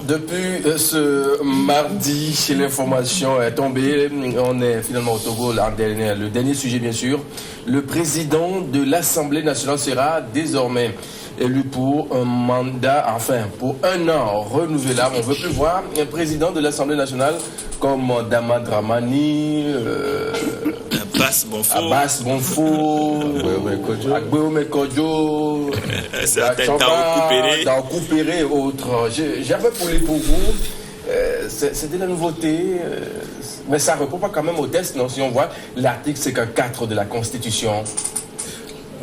depuis ce mardi, l'information est tombée. On est finalement au Togo, le dernier sujet bien sûr. Le président de l'Assemblée nationale sera désormais élu pour un mandat, enfin pour un an renouvelable. On ne veut plus voir un président de l'Assemblée nationale comme Dama Dramani, Abbas Bonfo, Agbeome Kodjo, Daoukou Péré et autres. J'avais pour vous, c'est de la nouveauté, mais ça ne répond pas quand même au test, non? Si on voit l'article 54 de la Constitution.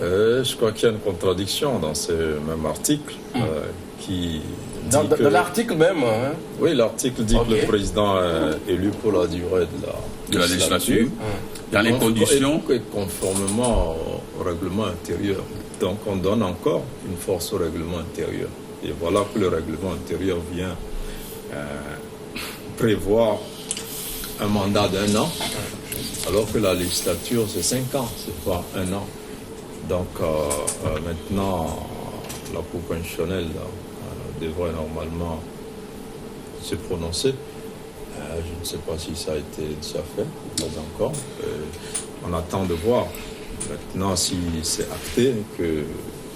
Je crois qu'il y a une contradiction dans ce même article qui dit dans l'article même, hein? Oui, l'article dit que le président est élu pour la durée de la législature. Dans les conditions... Et conformément au règlement intérieur. Donc on donne encore une force au règlement intérieur. Et voilà que le règlement intérieur vient prévoir un mandat d'1 an, alors que la législature c'est 5 ans, c'est pas 1 an. Donc maintenant, la Cour constitutionnelle devrait normalement se prononcer. Je ne sais pas si ça a été déjà fait, pas encore. On attend de voir. Maintenant, si c'est acté que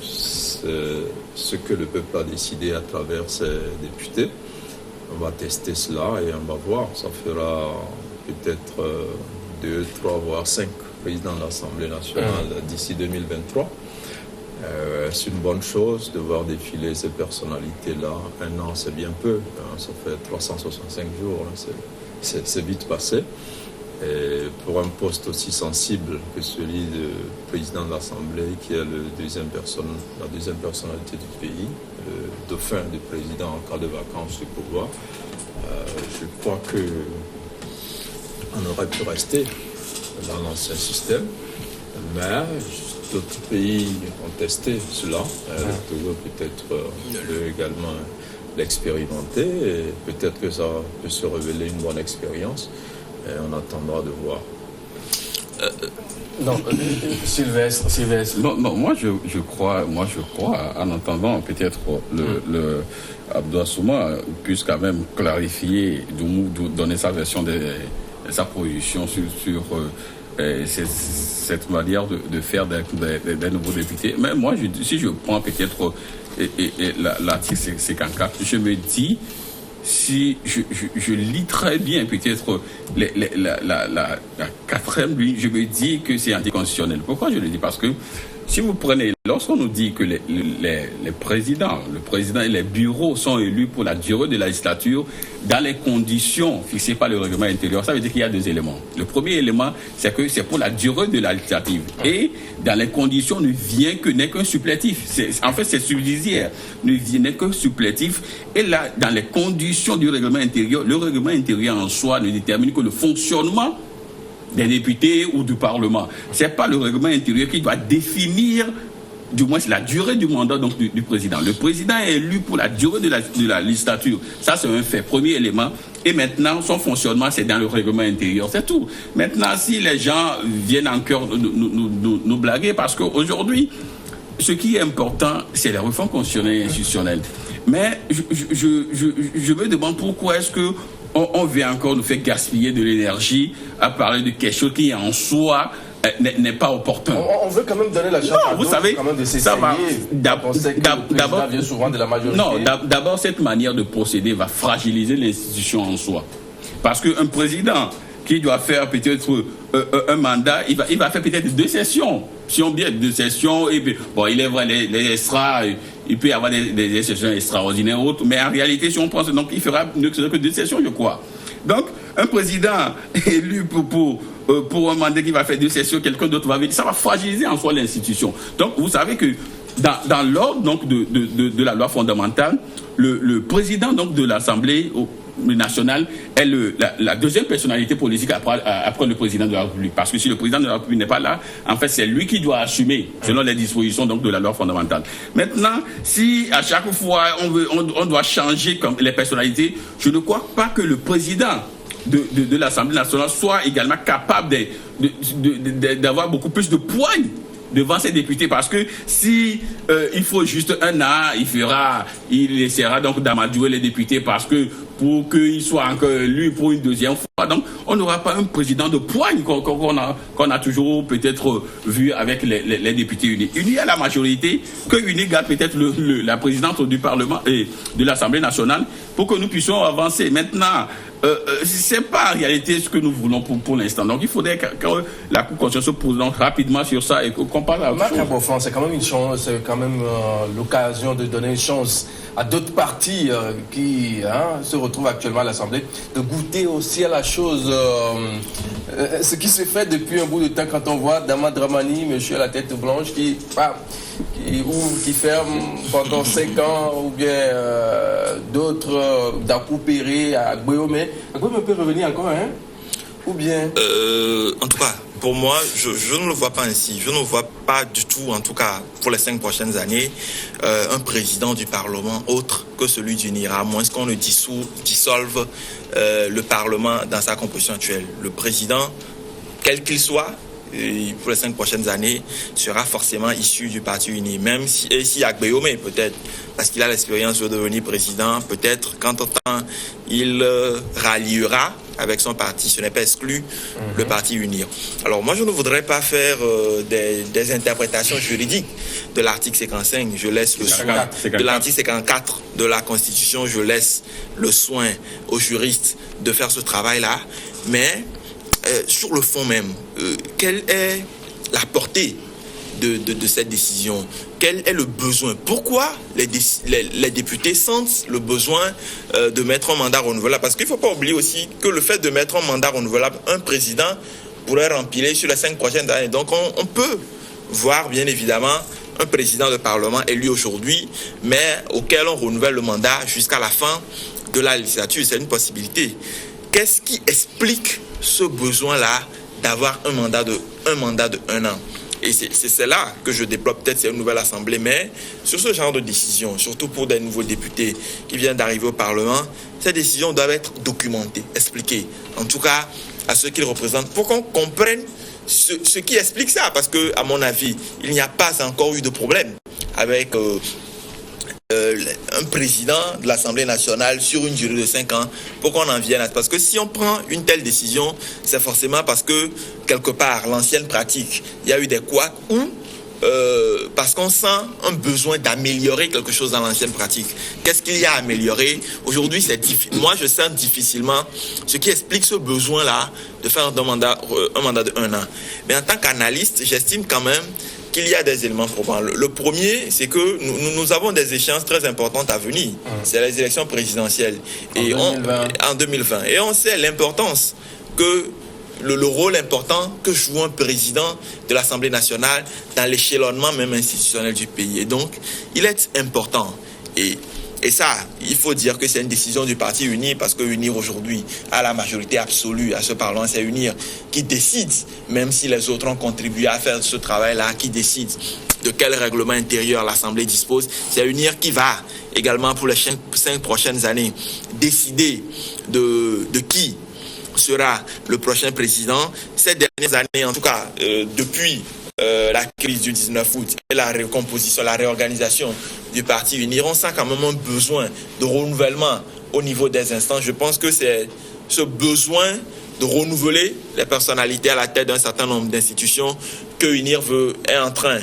ce que le peuple a décidé à travers ses députés, on va tester cela et on va voir. Ça fera peut-être 2, 3, voire 5 présidents de l'Assemblée nationale d'ici 2023. C'est une bonne chose de voir défiler ces personnalités-là. 1 an, c'est bien peu. Ça fait 365 jours. C'est vite passé. Et pour un poste aussi sensible que celui de président de l'Assemblée, qui est la deuxième personnalité du pays, le dauphin du président en cas de vacances du pouvoir, je crois qu'on aurait pu rester dans l'ancien système. Mais d'autres pays ont testé cela. Le Togo peut-être également l'expérimenter et peut-être que ça peut se révéler une bonne expérience. Et on attendra de voir. Non, Sylvestre. Non, moi je crois, en entendant peut-être le Abdou Assouma puisse quand même clarifier, donner sa version de sa position sur cette manière de faire des nouveaux députés. Mais moi, si je prends peut-être l'article 54, je me dis, si je lis très bien peut-être la quatrième ligne, je me dis que c'est anticonstitutionnel. Pourquoi je le dis? Parce que si vous prenez, lorsqu'on nous dit que le président et les bureaux sont élus pour la durée de la législature dans les conditions fixées par le règlement intérieur, ça veut dire qu'il y a 2 éléments. Le premier élément, c'est que c'est pour la durée de la législature. Et dans les conditions, n'est qu'un supplétif. En fait, c'est subsidiaire. N'est que supplétif. Et là, dans les conditions du règlement intérieur, le règlement intérieur en soi ne détermine que le fonctionnement des députés ou du Parlement. Ce n'est pas le règlement intérieur qui doit définir, du moins, la durée du mandat donc, du président. Le président est élu pour la durée de la législature. Ça, c'est un fait. Premier élément. Et maintenant, son fonctionnement, c'est dans le règlement intérieur. C'est tout. Maintenant, si les gens viennent encore nous blaguer, parce qu'aujourd'hui, ce qui est important, c'est la réforme constitutionnelle et institutionnelle. Mais je me demande pourquoi est-ce que on vient encore nous faire gaspiller de l'énergie à parler de quelque chose qui en soi n'est pas opportun. On veut quand même donner la chance à vous savez, quand même de ça va. D'abord, vient souvent de la majorité. Non, d'abord cette manière de procéder va fragiliser l'institution en soi. Parce qu'un président qui doit faire peut-être un mandat, il va faire peut-être 2 sessions. Si on dit 2 sessions, et puis, bon, il est vrai, les extras, il peut y avoir des sessions extraordinaires ou autres, mais en réalité, si on pense, donc il fera mieux que 2 sessions, je crois. Donc, un président élu pour un mandat qui va faire 2 sessions, quelqu'un d'autre va venir, ça va fragiliser en soi l'institution. Donc, vous savez que dans l'ordre donc de la loi fondamentale, le président donc de l'Assemblée nationale est la deuxième personnalité politique après le président de la République. Parce que si le président de la République n'est pas là, en fait, c'est lui qui doit assumer, selon les dispositions donc, de la loi fondamentale. Maintenant, si à chaque fois on doit changer comme les personnalités, je ne crois pas que le président de l'Assemblée nationale soit également capable d'avoir beaucoup plus de poigne devant ses députés, parce que si il faut juste un an, il essaiera donc d'amadouer les députés parce que pour qu'ils soient encore élus pour une deuxième fois. Donc, on n'aura pas un président de poigne qu'on a toujours peut-être vu avec les députés unis. Unis à la majorité, que Unis garde peut-être la présidence du Parlement et de l'Assemblée nationale pour que nous puissions avancer. Maintenant, c'est pas en réalité ce que nous voulons pour l'instant. Donc, il faudrait que la Cour constitutionnelle se pose donc rapidement sur ça et qu'on parle à Marc Aboffan, c'est quand même une chance, c'est quand même l'occasion de donner une chance à d'autres partis qui se retrouvent actuellement à l'Assemblée de goûter aussi à la chose. Ce qui se fait depuis un bout de temps quand on voit Dama Dramani, monsieur à la tête blanche, qui ouvre, qui ferme pendant 5 ans, ou bien d'autres d'Akou Péré à Guéomé. Guéomé peut revenir encore, hein? Ou bien en tout cas, pour moi, je ne le vois pas ainsi. Je ne vois pas du tout, en tout cas pour les 5 prochaines années, un président du Parlement autre que celui du NIRA, à moins qu'on ne dissolve le Parlement dans sa composition actuelle. Le président, quel qu'il soit, pour les 5 prochaines années, sera forcément issu du Parti uni. Même si Agbeyome, peut-être, parce qu'il a l'expérience de devenir président, peut-être qu'entre-temps, il ralliera avec son parti, ce n'est pas exclu, le Parti unir. Alors moi, je ne voudrais pas faire des interprétations juridiques de l'article 55. Je laisse le soin de l'article 54 de la Constitution. Je laisse le soin aux juristes de faire ce travail-là. Mais sur le fond même, quelle est la portée de cette décision? Quel est le besoin? Pourquoi les députés sentent le besoin de mettre un mandat renouvelable? Parce qu'il ne faut pas oublier aussi que le fait de mettre un mandat renouvelable, un président pourrait rempiler sur les 5 prochaines années. Donc on peut voir bien évidemment un président de Parlement élu aujourd'hui, mais auquel on renouvelle le mandat jusqu'à la fin de la législature. C'est une possibilité. Qu'est-ce qui explique ce besoin-là d'avoir un mandat de 1 an? Et c'est là que je déploie peut-être cette nouvelle assemblée. Mais sur ce genre de décision, surtout pour des nouveaux députés qui viennent d'arriver au Parlement, ces décisions doivent être documentées, expliquées. En tout cas, à ceux qu'ils représentent, pour qu'on comprenne ce qui explique ça. Parce que, à mon avis, il n'y a pas encore eu de problème avec un président de l'Assemblée nationale sur une durée de 5 ans pour qu'on en vienne à... Parce que si on prend une telle décision, c'est forcément parce que, quelque part, l'ancienne pratique, il y a eu des couacs ou parce qu'on sent un besoin d'améliorer quelque chose dans l'ancienne pratique. Qu'est-ce qu'il y a à améliorer? Aujourd'hui, c'est difficile. Moi, je sens difficilement ce qui explique ce besoin-là de faire un mandat de 1 an. Mais en tant qu'analyste, j'estime quand même qu'il y a des éléments probants. Le premier, c'est que nous avons des échéances très importantes à venir. C'est les élections présidentielles en 2020. Et on sait l'importance que le rôle important que joue un président de l'Assemblée nationale dans l'échelonnement même institutionnel du pays. Et donc, il est important. Et ça, il faut dire que c'est une décision du Parti uni, parce que Unir aujourd'hui a la majorité absolue à ce Parlement. C'est Unir qui décide, même si les autres ont contribué à faire ce travail-là, qui décide de quel règlement intérieur l'Assemblée dispose. C'est Unir qui va également pour les 5 prochaines années décider de qui sera le prochain président. Ces dernières années, en tout cas, depuis la crise du 19 août et la recomposition, la réorganisation du Parti Unir, on sent quand même un besoin de renouvellement au niveau des instances. Je pense que c'est ce besoin de renouveler les personnalités à la tête d'un certain nombre d'institutions que Unir est en train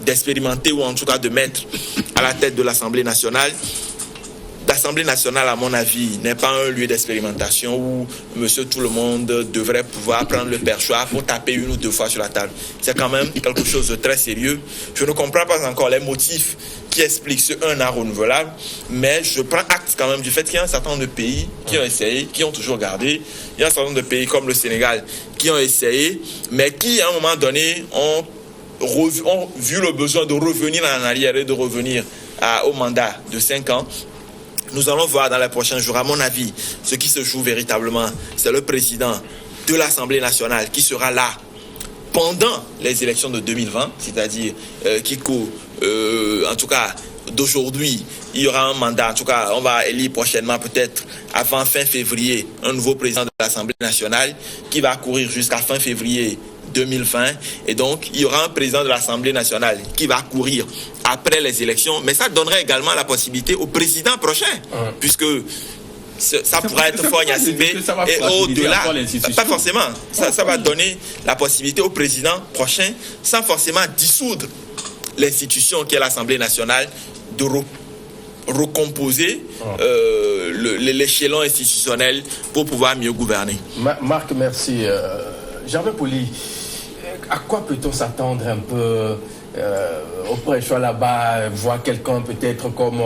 d'expérimenter, ou en tout cas de mettre à la tête de l'Assemblée nationale. L'Assemblée nationale, à mon avis, n'est pas un lieu d'expérimentation où monsieur tout le monde devrait pouvoir prendre le perchoir pour taper 1 ou 2 fois sur la table. C'est quand même quelque chose de très sérieux. Je ne comprends pas encore les motifs qui expliquent ce 1 an renouvelable, mais je prends acte quand même du fait qu'il y a un certain nombre de pays qui ont essayé, qui ont toujours gardé. Il y a un certain nombre de pays comme le Sénégal qui ont essayé, mais qui, à un moment donné, ont vu le besoin de revenir en arrière et de revenir au mandat de 5 ans. Nous allons voir dans les prochains jours, à mon avis, ce qui se joue véritablement. C'est le président de l'Assemblée nationale qui sera là pendant les élections de 2020, c'est-à-dire en tout cas, d'aujourd'hui, il y aura un mandat. En tout cas, on va élire prochainement, peut-être avant fin février, un nouveau président de l'Assemblée nationale qui va courir jusqu'à fin février 2020. Et donc, il y aura un président de l'Assemblée nationale qui va courir après les élections. Mais ça donnerait également la possibilité au président prochain, puisque ça pourrait être fort Gnassingbé et au-delà, pas forcément. Ça va donner la possibilité au président prochain, sans forcément dissoudre l'institution qui est l'Assemblée nationale, de recomposer l'échelon institutionnel pour pouvoir mieux gouverner. Marc, merci. Germain Pouli, à quoi peut-on s'attendre un peu au pré-choix là-bas, voir quelqu'un peut-être comme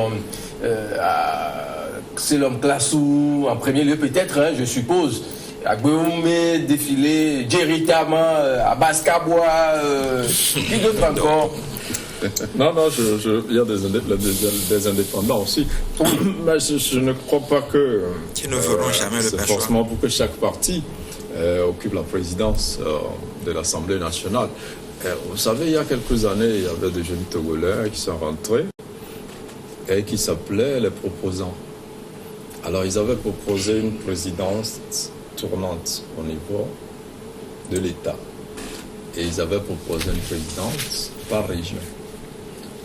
c'est l'homme Classou, en premier lieu peut-être, hein, je suppose, à Guéoumé, défilé, Djerritama, à Baskabois, qui d'autre encore? Non, il y a des indépendants aussi. Mais je ne crois pas que qui ne feront jamais le c'est forcément pour que chaque parti occupe la présidence de l'Assemblée nationale. Vous savez, il y a quelques années, il y avait des jeunes Togolais qui sont rentrés et qui s'appelaient les proposants. Alors, ils avaient proposé une présidence tournante au niveau de l'État. Et ils avaient proposé une présidence par région.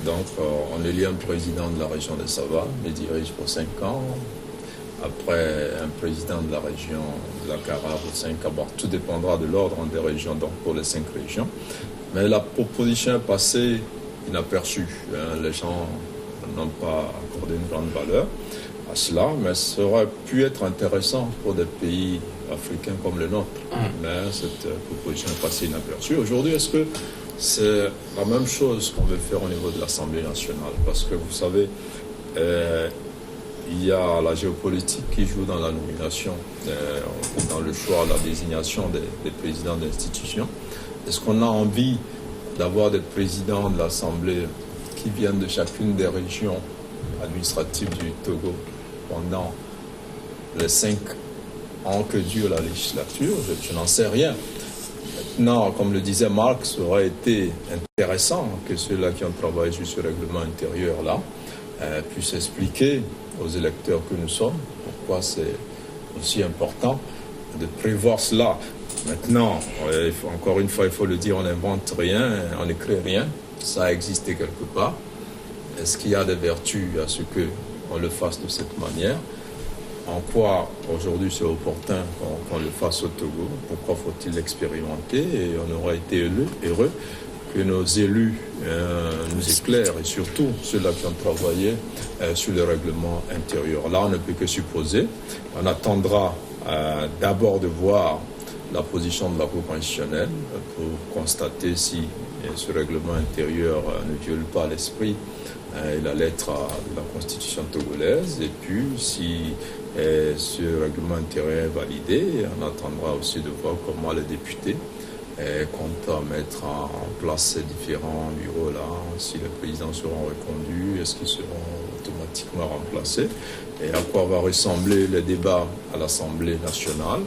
Donc, on élit un président de la région de Savanes, il dirige pour 5 ans. Après, un président de la région de la Cara pour 5 ans. Bon, tout dépendra de l'ordre des régions, donc pour les 5 régions. Mais la proposition est passée inaperçue. Les gens n'ont pas accordé une grande valeur à cela, mais ça aurait pu être intéressant pour des pays africains comme le nôtre. Mais cette proposition est passée inaperçue. Aujourd'hui, est-ce que c'est la même chose qu'on veut faire au niveau de l'Assemblée nationale? Parce que vous savez, il y a la géopolitique qui joue dans la nomination, dans le choix, la désignation des présidents d'institutions. Est-ce qu'on a envie d'avoir des présidents de l'Assemblée qui viennent de chacune des régions administratives du Togo pendant les 5 ans que dure la législature? Je n'en sais rien. Maintenant, comme le disait Marc, ça aurait été intéressant que ceux-là qui ont travaillé sur ce règlement intérieur-là puissent expliquer aux électeurs que nous sommes pourquoi c'est aussi important de prévoir cela. Maintenant, encore une fois, il faut le dire, on n'invente rien, on n'écrit rien, ça a existé quelque part. Est-ce qu'il y a des vertus à ce qu'on le fasse de cette manière? En quoi aujourd'hui c'est opportun qu'on le fasse au Togo? Pourquoi faut-il l'expérimenter? Et on aurait été heureux que nos élus nous éclairent, et surtout ceux-là qui ont travaillé sur le règlement intérieur. Là, on ne peut que supposer. On attendra d'abord de voir la position de la Cour constitutionnelle pour constater si ce règlement intérieur ne viole pas l'esprit et la lettre de la Constitution togolaise. Et puis, si ce règlement intérieur est validé, on attendra aussi de voir comment les députés comptent mettre en place ces différents bureaux-là, si les présidents seront reconduits, est-ce qu'ils seront automatiquement remplacés, et à quoi va ressembler le débat à l'Assemblée nationale,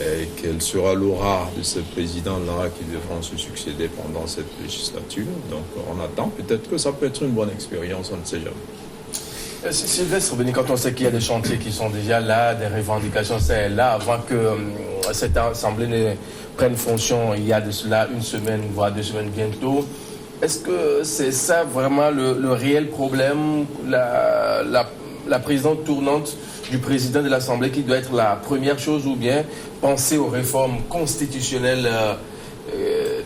et quelle sera l'aura de ces présidents-là qui devront se succéder pendant cette législature. Donc on attend, peut-être que ça peut être une bonne expérience, on ne sait jamais. Sylvestre Béni, quand on sait qu'il y a des chantiers qui sont déjà là, des revendications, c'est là, avant que cette assemblée ne prenne fonction, il y a de cela 1 semaine, voire 2 semaines bientôt. Est-ce que c'est ça vraiment le réel problème, la présidente tournante du président de l'Assemblée qui doit être la première chose, ou bien penser aux réformes constitutionnelles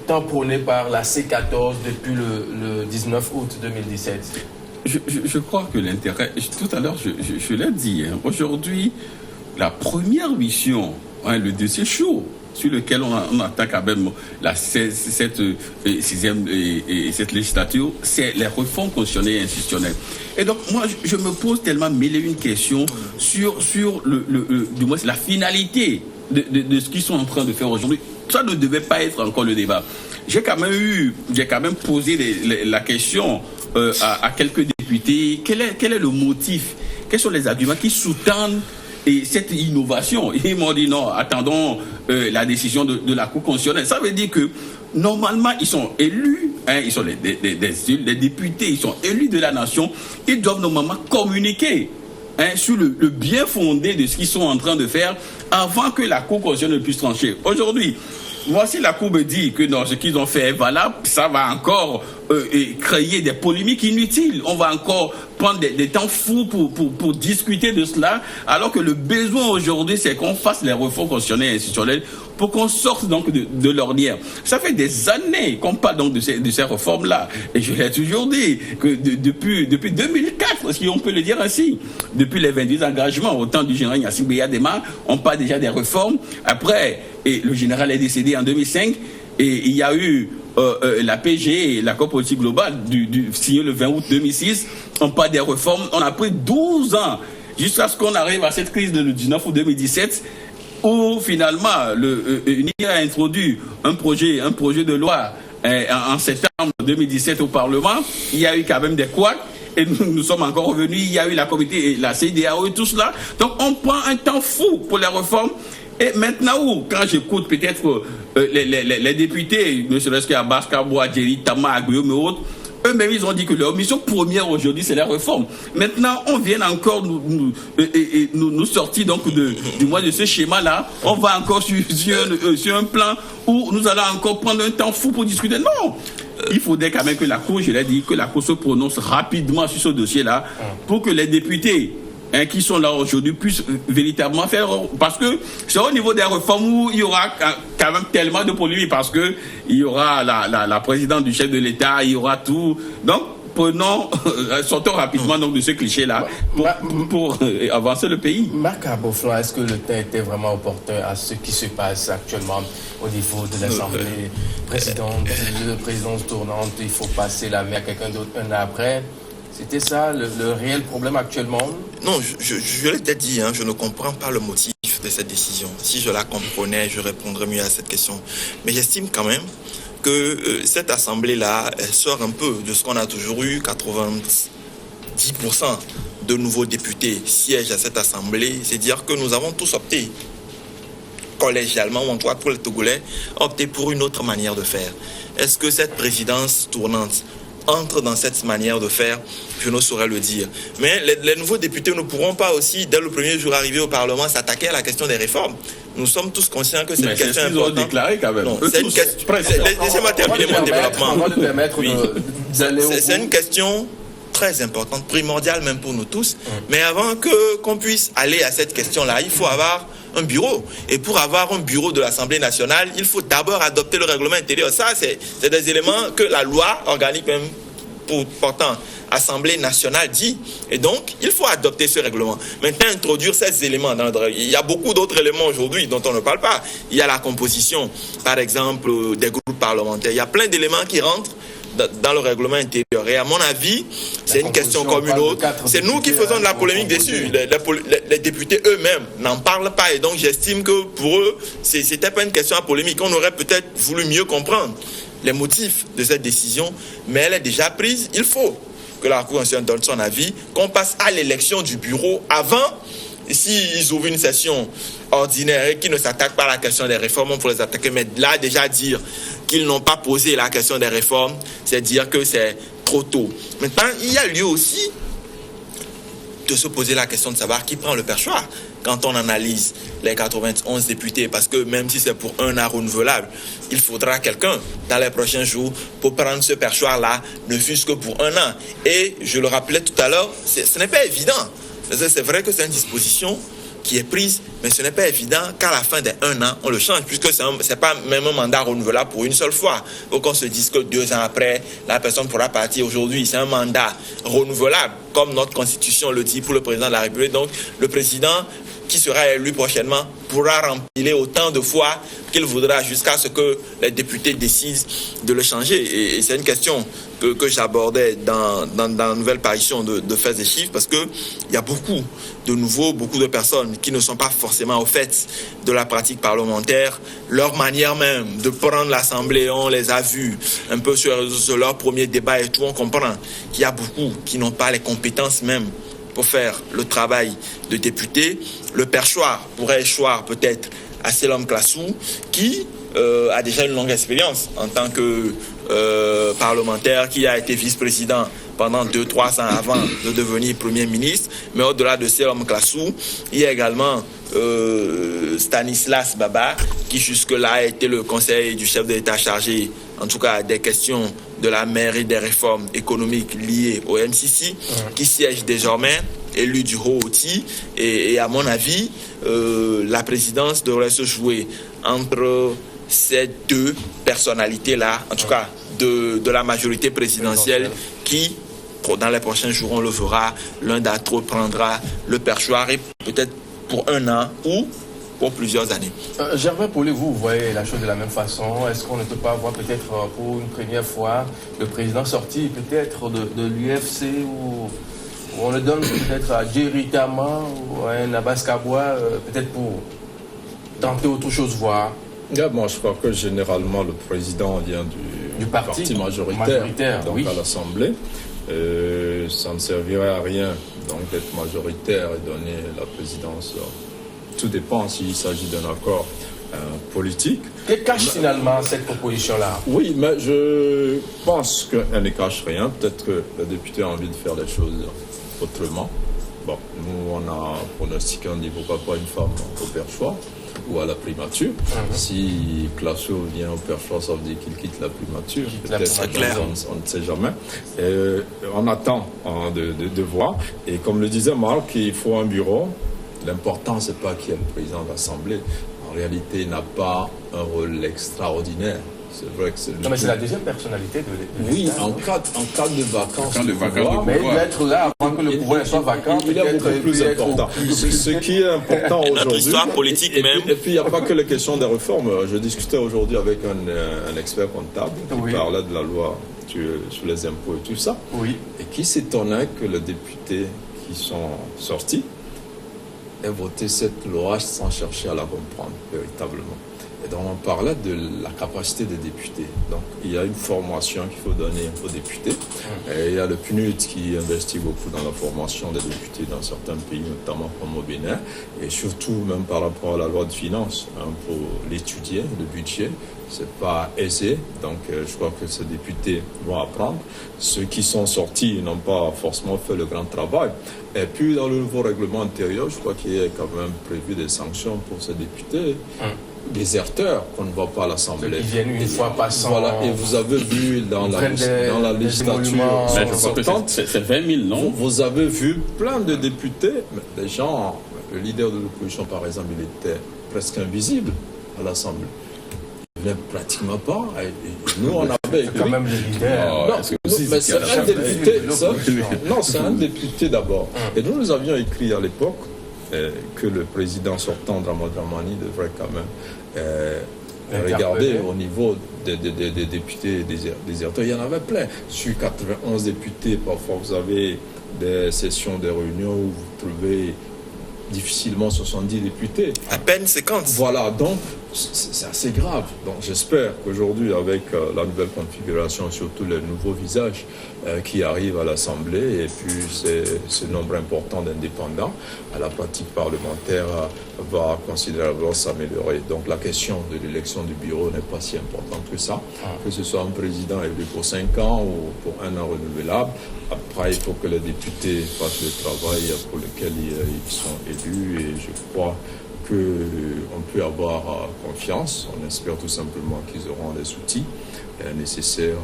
tant prônées par la C14 depuis le 19 août 2017? Je crois que l'intérêt, tout à l'heure je l'ai dit, hein, aujourd'hui la première mission, hein, le dossier chaud sur lequel on attaque quand même cette législature, c'est les réformes constitutionnelles et institutionnelles. Et donc moi je me pose tellement mille et une questions sur du moins la finalité de ce qu'ils sont en train de faire aujourd'hui. Ça ne devait pas être encore le débat. J'ai quand même posé la question à quelques députés. Quel est le motif? Quels sont les arguments qui sous-tendent cette innovation? Ils m'ont dit non, attendons la décision de la Cour constitutionnelle. Ça veut dire que normalement ils sont élus, hein, ils sont les députés, ils sont élus de la nation. Ils doivent normalement communiquer, hein, sur le bien fondé de ce qu'ils sont en train de faire avant que la Cour constitutionnelle puisse trancher. Aujourd'hui, moi, si la Cour me dit que non, ce qu'ils ont fait est valable, ça va encore créer des polémiques inutiles. On va encore prendre des temps fous pour discuter de cela, alors que le besoin aujourd'hui, c'est qu'on fasse les réformes constitutionnelles et institutionnelles pour qu'on sorte donc de l'ornière. Ça fait des années qu'on parle donc de ces réformes-là. Et je l'ai toujours dit, que depuis 2004, si on peut le dire ainsi, depuis les 28 engagements au temps du général Gnassingbé Eyadema, on parle déjà des réformes. Après, et le général est décédé en 2005, et il y a eu la PG, l'accord politique global, signé le 20 août 2006, on parle des réformes. On a pris 12 ans jusqu'à ce qu'on arrive à cette crise du 19 août 2017, où finalement l'UNIA a introduit un projet de loi en septembre 2017 au Parlement. Il y a eu quand même des couacs. Et nous sommes encore revenus, il y a eu la comité, la CEDEAO et tout cela. Donc on prend un temps fou pour les réformes. Et maintenant, quand j'écoute peut-être les députés, ne serait-ce qu'Abbas Kabou, Adjeri, Tama, Aguillaume et autres, eux-mêmes, ils ont dit que leur mission première aujourd'hui, c'est la réforme. Maintenant, on vient encore nous sortir donc du moins de ce schéma-là. On va encore sur un plan où nous allons encore prendre un temps fou pour discuter. Non! Il faudrait quand même que la Cour, je l'ai dit, que la Cour se prononce rapidement sur ce dossier-là pour que les députés qui sont là aujourd'hui puissent véritablement faire, parce que c'est au niveau des réformes où il y aura quand même tellement de polémiques, parce que il y aura la présidente du chef de l'État, il y aura tout. Donc sortons rapidement donc de ce cliché-là pour avancer le pays. Marc Aboflan, est-ce que le temps était vraiment opportun à ce qui se passe actuellement au niveau de l'Assemblée présidence tournante, il faut passer la main à quelqu'un d'autre un an après? C'était ça le réel problème actuellement? Non, je l'ai déjà dit, je ne comprends pas le motif de cette décision. Si je la comprenais, je répondrais mieux à cette question. Mais j'estime quand même que cette assemblée-là, elle sort un peu de ce qu'on a toujours eu. 90% de nouveaux députés siègent à cette assemblée. C'est dire que nous avons tous opté, collégialement, ou en tout cas pour les Togolais, opté pour une autre manière de faire. Est-ce que cette présidence tournante entre dans cette manière de faire? Je ne saurais le dire. Mais les nouveaux députés ne pourront pas aussi, dès le premier jour arrivé au Parlement, s'attaquer à la question des réformes. Nous sommes tous conscients que c'est une question importante. Ils ont déclaré quand même. Non, c'est une question. Laissez-moi terminer mon développement. C'est une question très importante, primordiale même pour nous tous. Mais avant qu'on puisse aller à cette question-là, il faut avoir un bureau. Et pour avoir un bureau de l'Assemblée nationale, il faut d'abord adopter le règlement intérieur. Ça, c'est des éléments que la loi organique même portant Assemblée nationale dit. Et donc, il faut adopter ce règlement. Maintenant, introduire ces éléments dans le... Il y a beaucoup d'autres éléments aujourd'hui dont on ne parle pas. Il y a la composition, par exemple, des groupes parlementaires. Il y a plein d'éléments qui rentrent dans le règlement intérieur. Et à mon avis, c'est une question comme une autre. C'est nous qui faisons de la polémique dessus. Les députés eux-mêmes n'en parlent pas. Et donc, j'estime que pour eux, c'était pas une question à polémique. On aurait peut-être voulu mieux comprendre les motifs de cette décision, mais elle est déjà prise. Il faut que la Cour constitutionnelle donne son avis, qu'on passe à l'élection du bureau avant. S'ils ouvrent une session ordinaire et qu'ils ne s'attaquent pas à la question des réformes, on peut les attaquer. Mais là, déjà dire qu'ils n'ont pas posé la question des réformes, c'est dire que c'est trop tôt. Maintenant, il y a lieu aussi de se poser la question de savoir qui prend le perchoir quand on analyse les 91 députés, parce que même si c'est pour un an renouvelable, il faudra quelqu'un dans les prochains jours pour prendre ce perchoir-là, ne fût-ce que pour un an. Et je le rappelais tout à l'heure, ce n'est pas évident. C'est vrai que c'est une disposition qui est prise, mais ce n'est pas évident qu'à la fin des 1 an, on le change, puisque ce n'est pas même un mandat renouvelable pour une seule fois. Il faut qu'on se dise que 2 ans après, la personne pourra partir. Aujourd'hui, c'est un mandat renouvelable, comme notre Constitution le dit pour le président de la République. Donc, le président qui sera élu prochainement pourra remplir autant de fois qu'il voudra jusqu'à ce que les députés décident de le changer. Et c'est une question que j'abordais dans la nouvelle parution de Faits et Chiffres, parce qu'il y a beaucoup de personnes qui ne sont pas forcément au fait de la pratique parlementaire. Leur manière même de prendre l'Assemblée, on les a vus un peu sur leur premier débat et tout, on comprend qu'il y a beaucoup qui n'ont pas les compétences même pour faire le travail de député. Le perchoir pourrait échoir peut-être à Selom Klassou, qui a déjà une longue expérience en tant que parlementaire, qui a été vice-président pendant 2-3 ans avant de devenir Premier ministre. Mais au-delà de Selom Klassou, il y a également Stanislas Baba, qui jusque-là a été le conseiller du chef de l'État chargé, en tout cas des questions de la mairie des réformes économiques liées au MCC, qui siège désormais, élu du Haut-Oti. Et à mon avis, la présidence devrait se jouer entre ces deux personnalités-là, en tout cas de la majorité présidentielle, qui, dans les prochains jours, on le verra, l'un d'entre eux prendra le perchoir, et peut-être pour 1 an ou pour plusieurs années. Gervais Paulet, vous voyez la chose de la même façon. Est-ce qu'on ne peut pas voir peut-être pour une première fois le président sorti peut-être de l'UFC, ou on le donne peut-être à Jerry Tama ou à un Abbas Kabwa, peut-être pour tenter autre chose, voir? Moi, je crois que généralement le président vient du parti majoritaire donc oui, à l'Assemblée. Ça ne servirait à rien donc d'être majoritaire et donner la présidence. Tout dépend s'il s'agit d'un accord politique. Que cache finalement cette proposition-là? Oui, mais je pense qu'elle ne cache rien. Peut-être que le député a envie de faire les choses autrement. Bon, nous, on a pronostiqué, on dit pourquoi pas une femme au perchoir ou à la primature. Si Klassou vient au perchoir, ça veut dire qu'il quitte la primature. Peut-être, on ne sait jamais. On attend de voir. Et comme le disait Marc, il faut un bureau. L'important, c'est pas qu'il y ait le président de l'Assemblée. En réalité, il n'a pas un rôle extraordinaire. C'est vrai que c'est... Non, mais c'est la deuxième personnalité de l'État. Oui, en cas de vacances. Mais il doit être là avant que le pouvoir soit vacant. Il est beaucoup plus important. Ce qui est important aujourd'hui... Notre histoire politique même. Et puis, il n'y a pas que les questions des réformes. Je discutais aujourd'hui avec un expert comptable qui parlait de la loi sur les impôts et tout ça. Oui. Et qui s'étonnait que les députés qui sont sortis aient voté cette loi sans chercher à la comprendre véritablement. Et donc on parlait de la capacité des députés. Donc il y a une formation qu'il faut donner aux députés. Et il y a le PNUD qui investit beaucoup dans la formation des députés dans certains pays, notamment comme au Bénin. Et surtout même par rapport à la loi de finances, pour l'étudier, le budget, c'est pas aisé. Donc je crois que ces députés vont apprendre. Ceux qui sont sortis n'ont pas forcément fait le grand travail. Et puis dans le nouveau règlement intérieur, je crois qu'il y a quand même prévu des sanctions pour ces députés. Déserteurs qu'on ne voit pas à l'Assemblée. Qui viennent une fois par an. Voilà, et vous avez vu dans la législature sortante, c'est 20 000, non? Vous avez vu plein de députés, des gens, le leader de l'opposition par exemple, il était presque invisible à l'Assemblée. Il ne venait pratiquement pas. Et nous, on avait quand même le leader. Non, mais c'est un député. Non, c'est un député d'abord. Et nous avions écrit à l'époque que le président sortant, Dramane Dramani, devrait quand même regarder au niveau des députés déserteurs. Il y en avait plein. Sur 91 députés, parfois vous avez des sessions, des réunions où vous trouvez difficilement 70 députés. À peine 50. Voilà, donc c'est assez grave. Donc j'espère qu'aujourd'hui, avec la nouvelle configuration, surtout les nouveaux visages qui arrivent à l'Assemblée, et puis ce nombre important d'indépendants, la pratique parlementaire va considérablement s'améliorer. Donc la question de l'élection du bureau n'est pas si importante que ça. Que ce soit un président élu pour 5 ans ou pour 1 an renouvelable. Après, il faut que les députés fassent le travail pour lequel ils sont élus, et je crois qu'on peut avoir confiance. On espère tout simplement qu'ils auront les outils nécessaires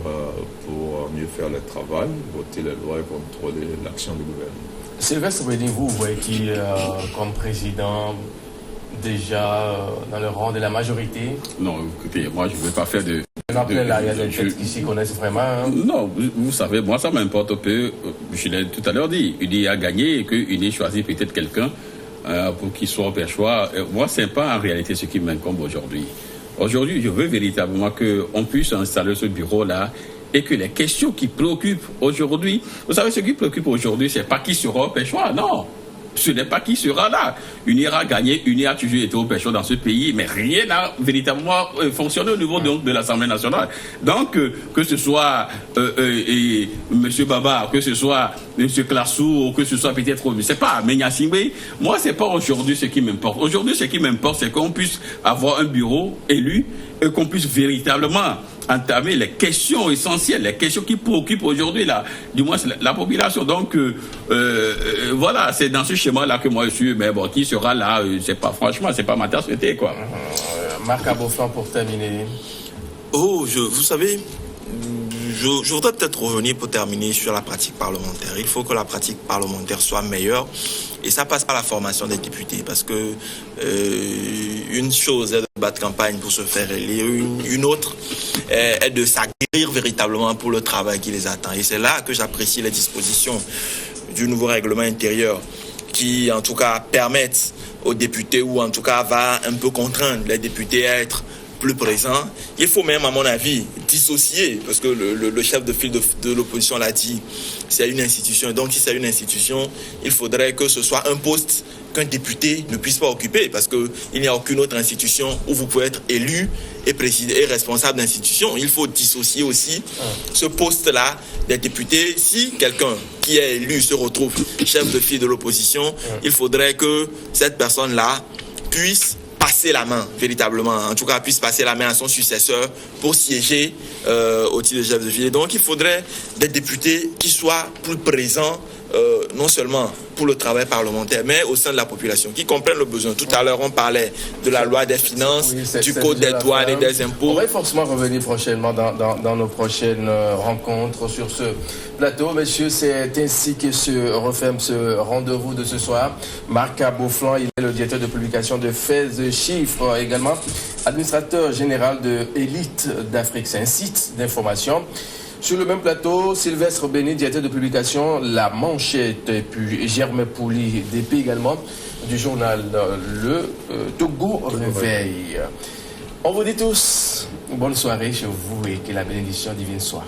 pour mieux faire le travail, voter les lois et contrôler l'action du gouvernement. Sylvestre Bédin, vous voyez qui, comme président, déjà dans le rang de la majorité? Non, écoutez, moi je ne veux pas faire de... Là, il y a des têtes qui s'y connaissent vraiment. Hein. Non, vous savez, moi ça m'importe peu. Je l'ai tout à l'heure dit, UNI a gagné et que UNI choisit peut-être quelqu'un pour qu'il soit au perchoir. Moi, ce n'est pas en réalité ce qui m'incombe aujourd'hui. Aujourd'hui, je veux véritablement qu'on puisse installer ce bureau-là et que les questions qui préoccupent aujourd'hui, vous savez, ce qui préoccupe aujourd'hui, c'est pas qui sera au perchoir, non. Ce n'est pas qui sera là. UNI a gagné, UNI a toujours été au perchoir dans ce pays, mais rien n'a véritablement fonctionné au niveau de l'Assemblée nationale. Donc, que ce soit M. Baba, que ce soit M. Klassou, que ce soit peut-être, je ne sais pas, Menya Singbe, moi, ce n'est pas aujourd'hui ce qui m'importe. Aujourd'hui, ce qui m'importe, c'est qu'on puisse avoir un bureau élu et qu'on puisse véritablement entamer les questions essentielles, les questions qui préoccupent aujourd'hui du moins la population. Donc voilà, c'est dans ce schéma-là que moi je suis. Mais bon, qui sera là, franchement, c'est pas ma tasse de thé, quoi. Marc Aboflan, pour terminer. Vous savez, je voudrais peut-être revenir pour terminer sur la pratique parlementaire. Il faut que la pratique parlementaire soit meilleure et ça passe par la formation des députés parce que une chose est de battre campagne pour se faire élire, une autre est de s'aguerrir véritablement pour le travail qui les attend. Et c'est là que j'apprécie les dispositions du nouveau règlement intérieur qui en tout cas permettent aux députés ou en tout cas va un peu contraindre les députés à être plus présent. Il faut même, à mon avis, dissocier, parce que le chef de file de l'opposition l'a dit, c'est une institution. Et donc, si c'est une institution, il faudrait que ce soit un poste qu'un député ne puisse pas occuper, parce qu'il n'y a aucune autre institution où vous pouvez être élu et président et responsable d'institution. Il faut dissocier aussi ce poste-là des députés. Si quelqu'un qui est élu se retrouve chef de file de l'opposition, il faudrait que cette personne-là puisse passer la main, véritablement, en tout cas puisse passer la main à son successeur pour siéger au titre de chef de file. Et donc il faudrait des députés qui soient plus présents, non seulement pour le travail parlementaire, mais au sein de la population, qui comprennent le besoin. Tout à l'heure, on parlait de la loi des finances, du code des douanes et des impôts. On va forcément revenir prochainement dans nos prochaines rencontres sur ce plateau. Messieurs, c'est ainsi que se referme ce rendez-vous de ce soir. Marc Aboflan, il est le directeur de publication de Faits et Chiffres, également administrateur général de Élite d'Afrique. C'est un site d'information. Sur le même plateau, Sylvestre Béni, directeur de publication La Manchette, et puis Germain Pouli, DP également, du journal Le Togo Réveil. On vous dit tous bonne soirée chez vous et que la bénédiction divine soit.